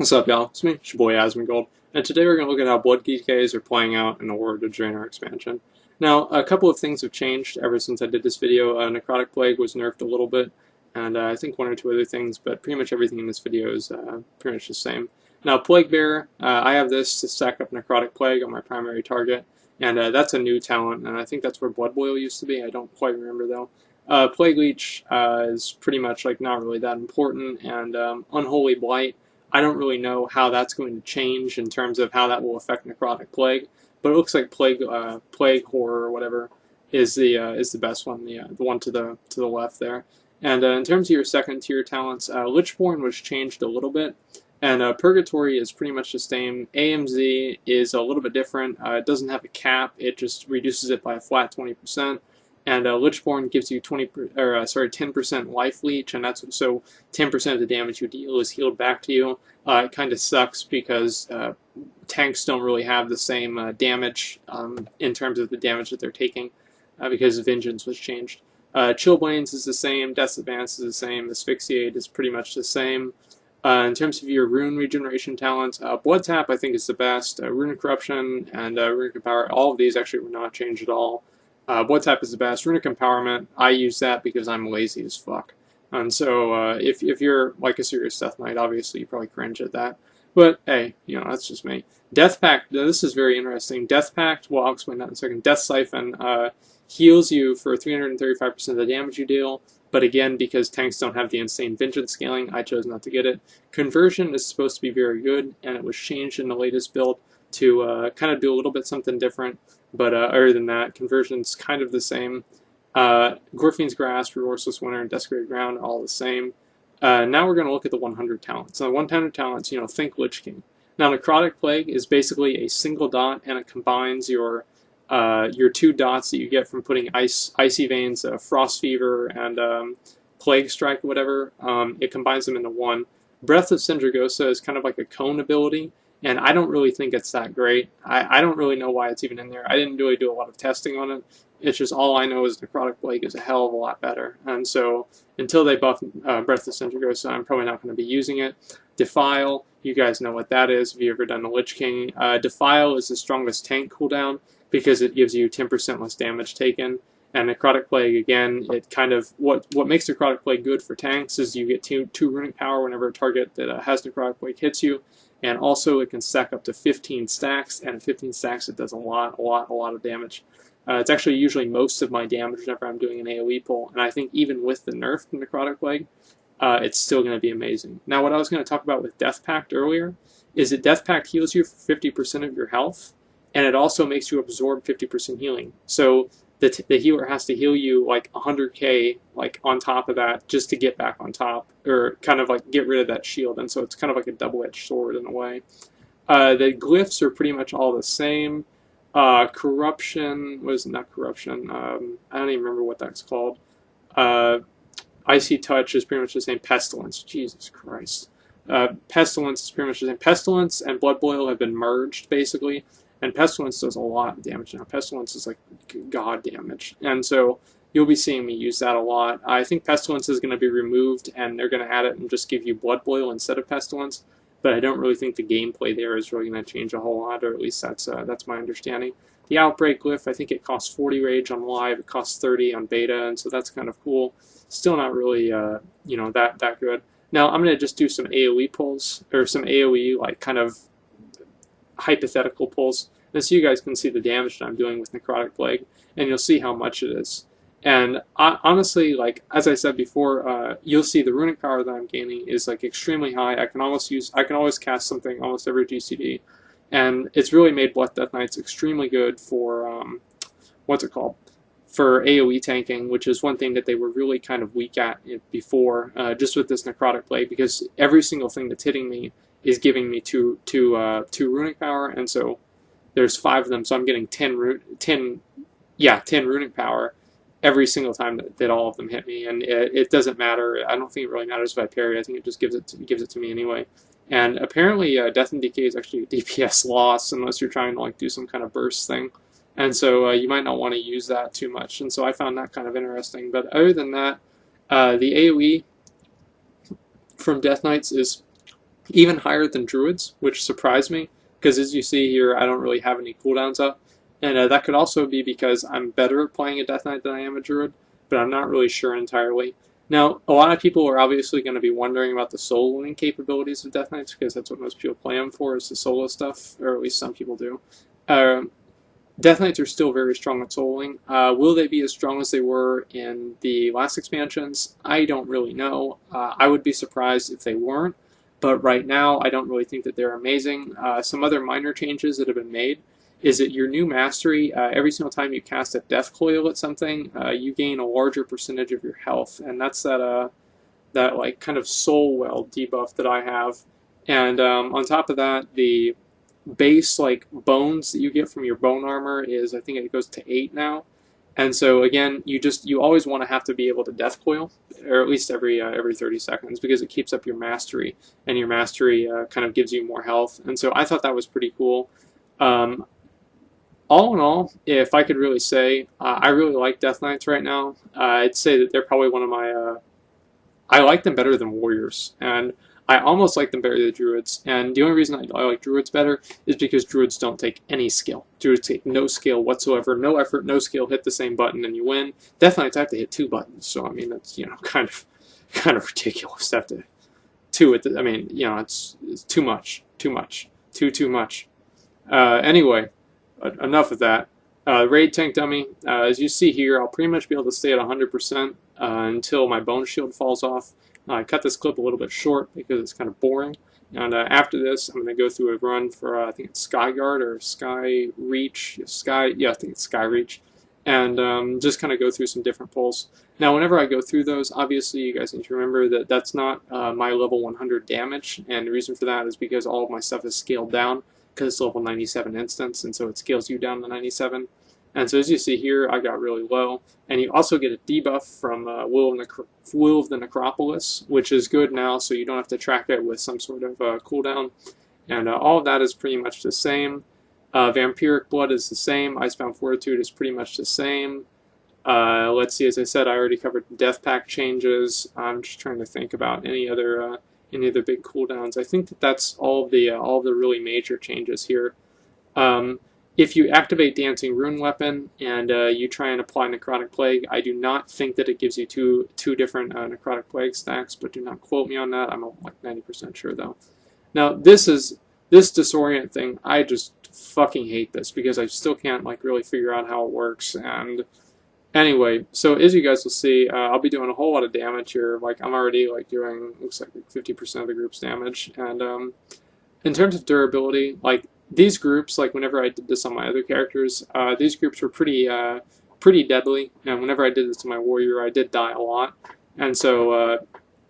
What's up, y'all? It's me, it's your boy Asmongold, and today we're going to look at how blood decays are playing out in the Warlords of Draenor expansion. Now, a couple of things have changed ever since I did this video. Necrotic Plague was nerfed a little bit, and I think one or two other things, but pretty much everything in this video is pretty much the same. Now, Plague Bearer, I have this to stack up Necrotic Plague on my primary target, and that's a new talent, and I think that's where Blood Boil used to be. I don't quite remember, though. Plague Leech is pretty much like not really that important, and Unholy Blight, I don't really know how that's going to change in terms of how that will affect Necrotic Plague, but it looks like Plague Horror or whatever is the best one, the one to the left there. And in terms of your second tier talents, Lichborn was changed a little bit, and Purgatory is pretty much the same. AMZ is a little bit different. It doesn't have a cap; it just reduces it by a flat 20%. And Lichborn gives you 10% life leech, and that's so 10% of the damage you deal is healed back to you. It kind of sucks because tanks don't really have the same damage in terms of the damage that they're taking because Vengeance was changed. Chillblains is the same, Death's Advance is the same, Asphyxiate is pretty much the same. In terms of your rune regeneration talents, Blood Tap I think is the best. Runic Corruption and Runic Empower, all of these actually were not changed at all. Blood Tap is the best. Runic Empowerment, I use that because I'm lazy as fuck. And so if you're like a serious Deathknight, obviously you probably cringe at that. But hey, you know, that's just me. Death Pact, this is very interesting. Death Pact, well, I'll explain that in a second. Death Siphon heals you for 335% of the damage you deal. But again, because tanks don't have the insane Vengeance scaling, I chose not to get it. Conversion is supposed to be very good, and it was changed in the latest build to kind of do a little bit something different. But other than that, conversion's kind of the same. Gorfine's Grasp, Remorseless Winter, and Desecrated Ground are all the same. Now we're going to look at the 100 talents. So the 100 talents, you know, think Lich King. Now Necrotic Plague is basically a single dot, and it combines your 2 dots that you get from putting Icy Veins, Frost Fever, and Plague Strike, or whatever. It combines them into one. Breath of Sindragosa is kind of like a cone ability, and I don't really think it's that great. I don't really know why it's even in there. I didn't really do a lot of testing on it. It's just all I know is Necrotic Plague is a hell of a lot better. And so until they buff Breath of Sindragosa, I'm probably not going to be using it. Defile, you guys know what that is if you've ever done the Lich King. Defile is the strongest tank cooldown because it gives you 10% less damage taken. And Necrotic Plague, again, it kind of, what makes Necrotic Plague good for tanks is you get 2 runic power whenever a target that has Necrotic Plague hits you. And also it can stack up to 15 stacks, and at 15 stacks it does a lot of damage. It's actually usually most of my damage whenever I'm doing an AoE pull, and I think even with the nerf to Necrotic Plague, it's still going to be amazing. Now what I was going to talk about with Death Pact earlier is that Death Pact heals you for 50% of your health, and it also makes you absorb 50% healing. So the healer has to heal you like 100k like on top of that just to get back on top, or kind of like get rid of that shield, and so it's kind of like a double-edged sword in a way. The glyphs are pretty much all the same. Corruption was not corruption. I don't even remember what that's called. Icy Touch is pretty much the same. Pestilence, Jesus Christ. Pestilence is pretty much the same. Pestilence and Blood Boil have been merged basically. And Pestilence does a lot of damage now. Pestilence is like god damage. And so you'll be seeing me use that a lot. I think Pestilence is going to be removed, and they're going to add it and just give you Blood Boil instead of Pestilence. But I don't really think the gameplay there is really going to change a whole lot, or at least that's my understanding. The Outbreak Glyph, I think it costs 40 rage on live. It costs 30 on beta, and so that's kind of cool. Still not really, you know, that good. Now I'm going to just do some AoE pulls, or some AoE like kind of hypothetical pulls, and so you guys can see the damage that I'm doing with Necrotic Plague, and you'll see how much it is. And honestly, like as I said before, you'll see the runic power that I'm gaining is like extremely high. I can always cast something almost every GCD, and it's really made Blood Deathknights extremely good for what's it called? For AoE tanking, which is one thing that they were really kind of weak at before, just with this Necrotic Plague, because every single thing that's hitting me is giving me two runic power, and so there's 5 of them, so I'm getting 10 runic power every single time that all of them hit me, and it doesn't matter. I don't think it really matters if I parry. I think it just gives it to me anyway. And apparently, Death and Decay is actually a DPS loss unless you're trying to like do some kind of burst thing, and so you might not want to use that too much. And so I found that kind of interesting. But other than that, the AoE from Deathknights is even higher than Druids, which surprised me, because as you see here, I don't really have any cooldowns up. And that could also be because I'm better at playing a Death Knight than I am a Druid, but I'm not really sure entirely. Now, a lot of people are obviously going to be wondering about the soloing capabilities of Death Knights, because that's what most people play them for, is the solo stuff, or at least some people do. Death Knights are still very strong at soloing. Will they be as strong as they were in the last expansions? I don't really know. I would be surprised if they weren't, but right now I don't really think that they're amazing. Some other minor changes that have been made is that your new mastery, every single time you cast a death coil at something, you gain a larger percentage of your health, and that's that like kind of soul well debuff that I have. And on top of that, the base like bones that you get from your bone armor is, I think it goes to 8 now. And so again, you always want to have to be able to death coil, or at least every 30 seconds, because it keeps up your mastery, and your mastery kind of gives you more health. And so I thought that was pretty cool. All in all, if I could really say, I really like Death Knights right now. I'd say that they're probably one of my... I like them better than Warriors, and I almost like them better than Druids. And the only reason I like Druids better is because Druids don't take any skill. Druids take no skill whatsoever, no effort, no skill, hit the same button and you win. Death Knights have to hit 2 buttons, so I mean, that's, you know, kind of ridiculous to have to... I mean, you know, it's too much. Anyway, enough of that. Raid tank dummy. As you see here, I'll pretty much be able to stay at 100% until my bone shield falls off. I cut this clip a little bit short because it's kind of boring. And after this, I'm going to go through a run for, I think it's Skyguard or Sky Reach. Yeah, I think it's Sky Reach. And just kind of go through some different pulls. Now, whenever I go through those, obviously you guys need to remember that that's not my level 100 damage. And the reason for that is because all of my stuff is scaled down, because it's level 97 instance, and so it scales you down to 97. And so as you see here, I got really low. And you also get a debuff from Will of the Necropolis, which is good now, so you don't have to track it with some sort of cooldown. And all of that is pretty much the same. Vampiric Blood is the same. Icebound Fortitude is pretty much the same. Let's see, as I said, I already covered Death Pact changes. I'm just trying to think about any other big cooldowns. I think that that's all of the really major changes here. If you activate Dancing Rune Weapon and you try and apply Necrotic Plague, I do not think that it gives you two different Necrotic Plague stacks, but do not quote me on that. I'm like 90% sure though. Now this disorient thing, I just fucking hate this because I still can't like really figure out how it works. And anyway, so as you guys will see, I'll be doing a whole lot of damage here. Like I'm already like doing, looks like 50% of the group's damage. And in terms of durability, like these groups, like whenever I did this on my other characters, these groups were pretty deadly. And whenever I did this to my warrior, I did die a lot. And so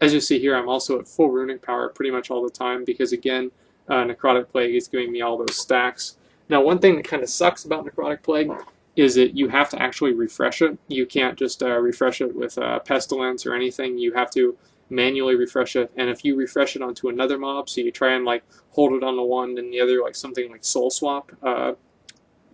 as you see here, I'm also at full runic power pretty much all the time because again, Necrotic Plague is giving me all those stacks. Now, one thing that kind of sucks about Necrotic Plague is that you have to actually refresh it. You can't just refresh it with Pestilence or anything. You have to manually refresh it, and if you refresh it onto another mob, so you try and like hold it on the one and the other, like something like Soul Swap,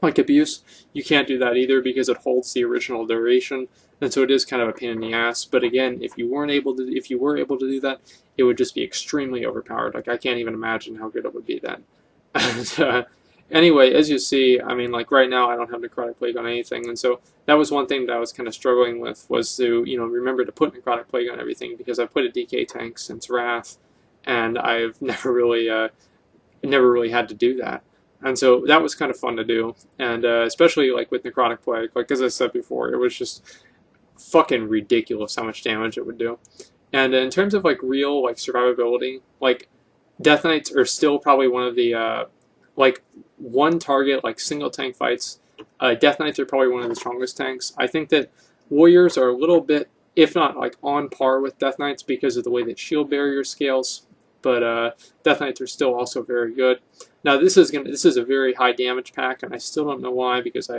like Abuse, you can't do that either because it holds the original duration, and so it is kind of a pain in the ass. But again, if you were able to do that, it would just be extremely overpowered. Like I can't even imagine how good it would be then. And, anyway, as you see, I mean, like right now I don't have Necrotic Plague on anything, and so that was one thing that I was kind of struggling with, was to, you know, remember to put Necrotic Plague on everything, because I've put a DK tank since Wrath, and I've never really had to do that. And so that was kind of fun to do, and especially like with Necrotic Plague, like as I said before, it was just fucking ridiculous how much damage it would do. And in terms of like real like survivability, like Death Knights are still probably one of the like one target, like single tank fights, Death Knights are probably one of the strongest tanks. I think that Warriors are a little bit, if not like on par with Death Knights because of the way that shield barrier scales, but Death Knights are still also very good. Now this is a very high damage pack, and I still don't know why, because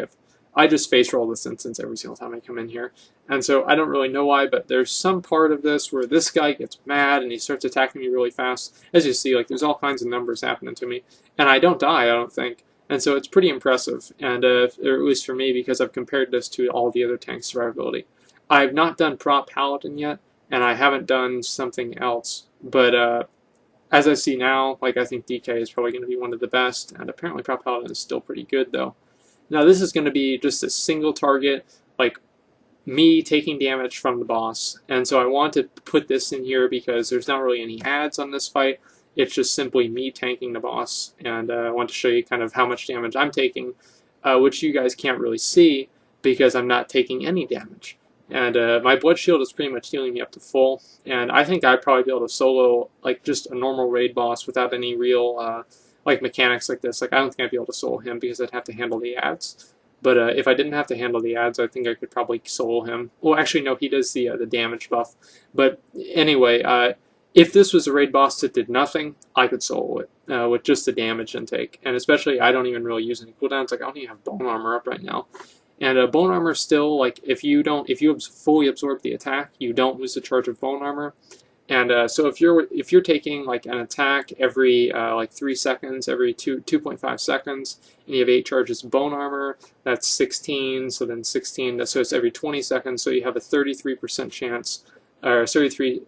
I just face roll this instance every single time I come in here. And so I don't really know why, but there's some part of this where this guy gets mad and he starts attacking me really fast. As you see, like there's all kinds of numbers happening to me. And I don't die, I don't think. And so it's pretty impressive, and or at least for me, because I've compared this to all the other tanks' survivability. I've not done Prop Paladin yet, and I haven't done something else. But as I see now, like I think DK is probably going to be one of the best, and apparently Prop Paladin is still pretty good though. Now this is going to be just a single target, like me taking damage from the boss, and so I want to put this in here because there's not really any ads on this fight. It's just simply me tanking the boss, and I want to show you kind of how much damage I'm taking, which you guys can't really see because I'm not taking any damage. And my blood shield is pretty much healing me up to full, and I think I'd probably be able to solo like just a normal raid boss without any real like mechanics like this. Like I don't think I'd be able to solo him because I'd have to handle the ads. But if I didn't have to handle the ads, I think I could probably solo him. Well, actually, no, he does the damage buff. But anyway, if this was a raid boss that did nothing, I could solo it with just the damage intake. And especially, I don't even really use any cooldowns. Like I don't even have bone armor up right now. And bone armor still, like if you fully absorb the attack, you don't lose the charge of bone armor. And so if you're taking like an attack every like 3 seconds, every 2.5 seconds, and you have 8 charges of bone armor, that's 16. So then 16. So it's every 20 seconds. So you have a 33% chance, or 33%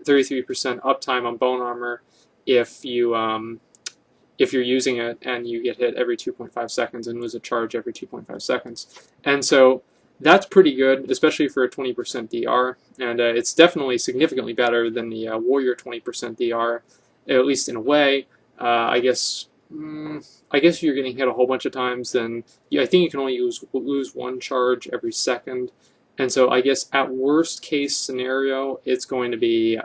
uptime on bone armor if you're using it and you get hit every 2.5 seconds and lose a charge every 2.5 seconds. And so that's pretty good, especially for a 20% DR, and it's definitely significantly better than the Warrior 20% DR, at least in a way. I guess if you're getting hit a whole bunch of times, then I think you can only lose 1 charge every second, and so I guess at worst case scenario, it's going to be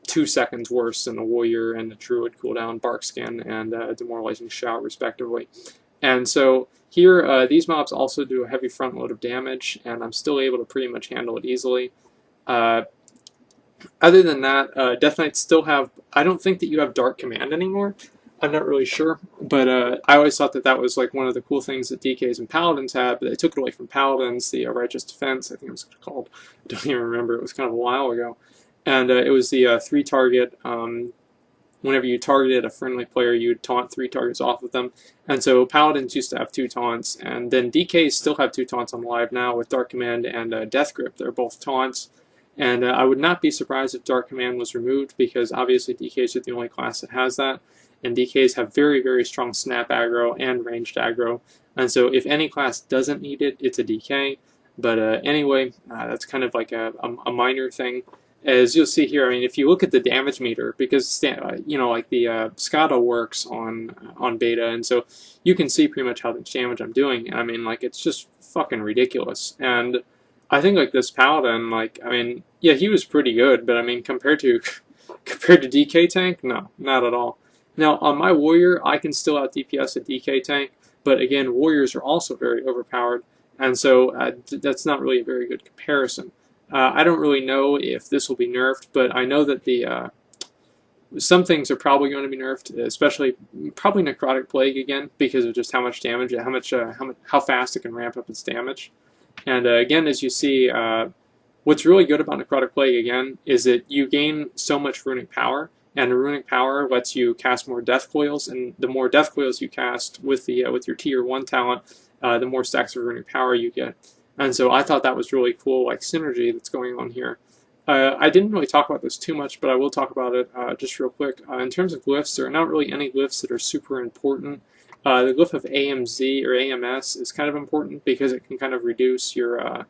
2 seconds worse than the Warrior and the Druid cooldown, Bark Skin, and Demoralizing Shout, respectively. And so here, these mobs also do a heavy front load of damage, and I'm still able to pretty much handle it easily. Other than that, Deathknights still have... I don't think that you have Dark Command anymore. I'm not really sure, but I always thought that that was like one of the cool things that DKs and Paladins had, but they took it away from Paladins, the Righteous Defense, I think it was called. I don't even remember. It was kind of a while ago. And it was the 3-target... whenever you targeted a friendly player, you would taunt 3 targets off of them. And so Paladins used to have 2 taunts, and then DKs still have 2 taunts on live now with Dark Command and Death Grip. They're both taunts. And I would not be surprised if Dark Command was removed, because obviously DKs are the only class that has that. And DKs have very, very strong snap aggro and ranged aggro. And so if any class doesn't need it, it's a DK. But anyway, that's kind of like a minor thing. As you'll see here, I mean, if you look at the damage meter, because you know, like the SCADA works on beta, and so you can see pretty much how much damage I'm doing. I mean, like, it's just fucking ridiculous. And I think like this Paladin, like, I mean, yeah, he was pretty good, but I mean, compared to DK tank, no, not at all. Now on my Warrior, I can still out DPS a DK tank, but again, Warriors are also very overpowered, and so that's not really a very good comparison. I don't really know if this will be nerfed, but I know that the some things are probably going to be nerfed, especially probably Necrotic Plague again, because of just how much damage, how fast it can ramp up its damage. And again, as you see, what's really good about Necrotic Plague again is that you gain so much runic power, and the runic power lets you cast more Death Coils, and the more Death Coils you cast with your Tier 1 talent, the more stacks of runic power you get. And so I thought that was really cool, like, synergy that's going on here. I didn't really talk about this too much, but I will talk about it just real quick. In terms of glyphs, there are not really any glyphs that are super important. The glyph of AMZ or AMS is kind of important because it can kind of reduce your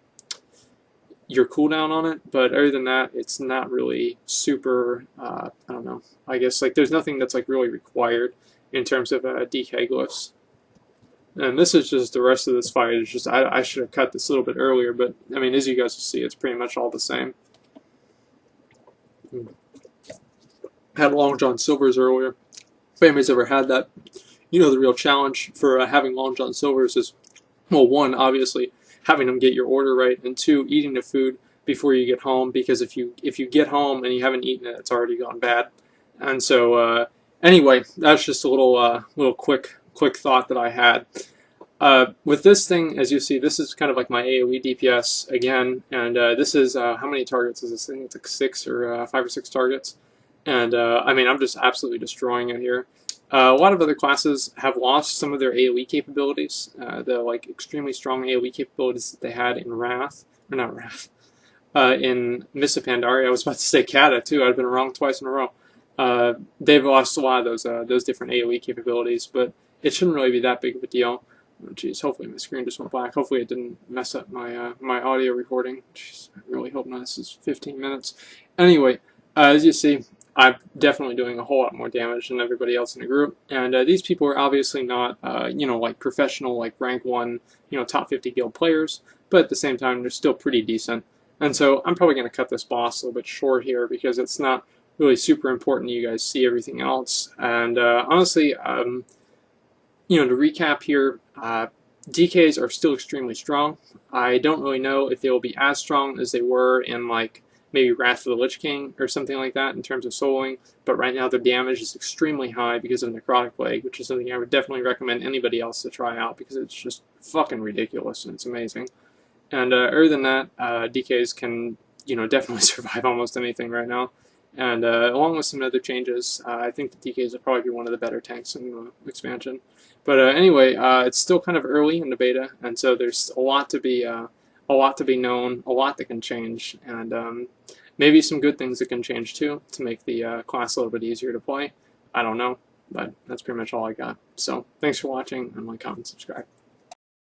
cooldown on it, but other than that, it's not really super, I don't know, I guess, like, there's nothing that's, like, really required in terms of DK glyphs. And this is just the rest of this fight. It's just, I should have cut this a little bit earlier, but, I mean, as you guys will see, it's pretty much all the same. Had Long John Silvers earlier. If anybody's ever had that, you know the real challenge for having Long John Silvers is, well, 1, obviously, having them get your order right, and 2, eating the food before you get home, because if you get home and you haven't eaten it, it's already gone bad. And so, anyway, that's just a little quick thought that I had. With this thing, as you see, this is kind of like my AoE DPS again, and this is, how many targets is this thing? It's like 6 or 5 or 6 targets. And I mean, I'm just absolutely destroying it here. A lot of other classes have lost some of their AoE capabilities, the like extremely strong AoE capabilities that they had in Wrath, or not Wrath, in Mists of Pandaria. I was about to say Kata too, I'd been wrong twice in a row. They've lost a lot of those different AoE capabilities, but it shouldn't really be that big of a deal. Oh, geez, hopefully my screen just went black. Hopefully it didn't mess up my my audio recording. Jeez, I really hope not. This is 15 minutes. Anyway, as you see, I'm definitely doing a whole lot more damage than everybody else in the group, and these people are obviously not, you know, like professional, like rank 1, you know, top 50 guild players, but at the same time, they're still pretty decent. And so I'm probably going to cut this boss a little bit short here because it's not really super important you guys see everything else. And honestly, you know, to recap here, DKs are still extremely strong. I don't really know if they will be as strong as they were in like maybe Wrath of the Lich King or something like that in terms of soloing, but right now their damage is extremely high because of Necrotic Plague, which is something I would definitely recommend anybody else to try out because it's just fucking ridiculous and it's amazing. And other than that, DKs can, you know, definitely survive almost anything right now. And along with some other changes, I think the DKs will probably be one of the better tanks in the expansion. But anyway, it's still kind of early in the beta, and so there's a lot to be known, a lot that can change, and maybe some good things that can change too to make the class a little bit easier to play. I don't know, but that's pretty much all I got. So thanks for watching, and like, comment, subscribe.